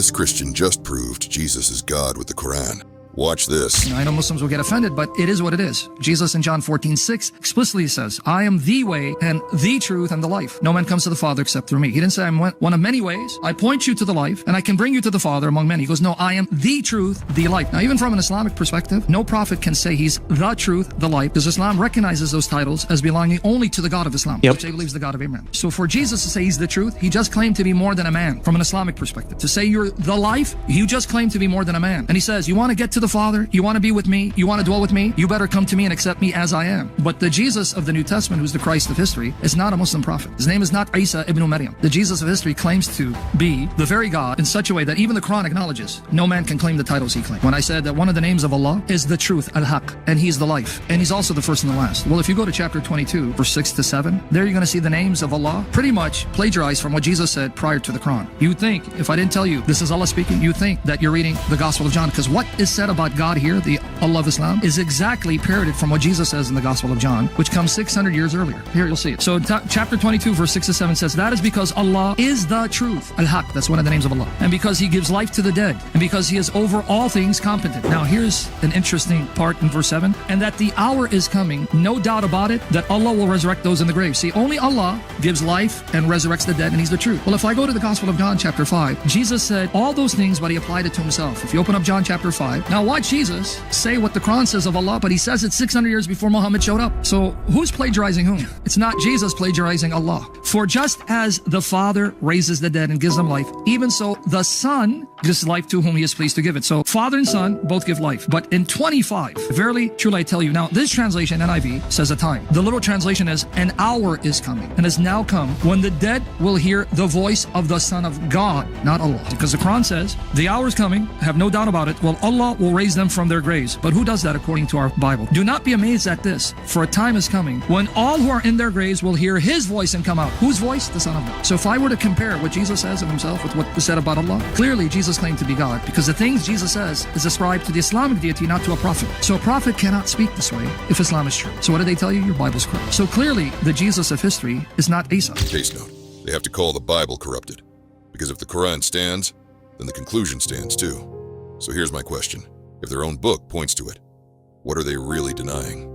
This Christian just proved Jesus is God with the Quran. Watch this. I know Muslims will get offended, but it is what it is. Jesus in John 14:6 explicitly says, I am the way and the truth and the life. No man comes to the Father except through me. He didn't say I'm one of many ways. I point you to the life and I can bring you to the Father among many. He goes, no, I am the truth, the life. Now, even from an Islamic perspective, no prophet can say he's the truth, the life, because Islam recognizes those titles as belonging only to the God of Islam, which they believe is the God of Abraham. So for Jesus to say he's the truth, he just claimed to be more than a man from an Islamic perspective. To say you're the life, you just claim to be more than a man. And he says, you want to get to the Father, you want to be with me, you want to dwell with me, you better come to me and accept me as I am. But the Jesus of the New Testament, who's the Christ of history, is not a Muslim prophet. His name is not Isa ibn Maryam. The Jesus of history claims to be the very God in such a way that even the Quran acknowledges no man can claim the titles he claimed. When I said that one of the names of Allah is the truth, al-haq, and he's the life, and he's also the first and the last. Well, if you go to chapter 22, verse 6 to 7, there you're going to see the names of Allah pretty much plagiarized from what Jesus said prior to the Quran. You'd think, if I didn't tell you this is Allah speaking, you'd think that you're reading the Gospel of John, because what is said about God here, the Allah of Islam, is exactly parroted from what Jesus says in the Gospel of John, which comes 600 years earlier. Here you'll see it. So chapter 22 verse 6 to 7 says, that is because Allah is the truth, al-haq, that's one of the names of Allah, and because he gives life to the dead, and because he is over all things competent. Now here's an interesting part in verse 7, and that the hour is coming, no doubt about it, that Allah will resurrect those in the grave. See, only Allah gives life and resurrects the dead, and he's the truth. Well, if I go to the Gospel of John chapter 5, Jesus said all those things, but he applied it to himself. If you open up John chapter 5, now watch Jesus say what the Quran says of Allah, but he says it 600 years before Muhammad showed up. So who's plagiarizing whom? It's not Jesus plagiarizing Allah. For just as the Father raises the dead and gives them life, even so the Son gives life to whom he is pleased to give it. So Father and Son both give life. But in 25, verily, truly I tell you. Now this translation, NIV, says a time. The literal translation is, an hour is coming and has now come when the dead will hear the voice of the Son of God, not Allah. Because the Quran says, the hour is coming, have no doubt about it, well, Allah will raise them from their graves. But who does that according to our Bible? Do not be amazed at this, for a time is coming when all who are in their graves will hear his voice and come out. Whose voice? The Son of God. So if I were to compare what Jesus says of himself with what was said about Allah, clearly Jesus claimed to be God, because the things Jesus says is ascribed to the Islamic deity, not to a prophet. So a prophet cannot speak this way if Islam is true. So what do they tell you? Your Bible's corrupt. So clearly the Jesus of history is not Isa. Case note, they have to call the Bible corrupted, because if the Quran stands, then the conclusion stands too. So here's my question. If their own book points to it, what are they really denying?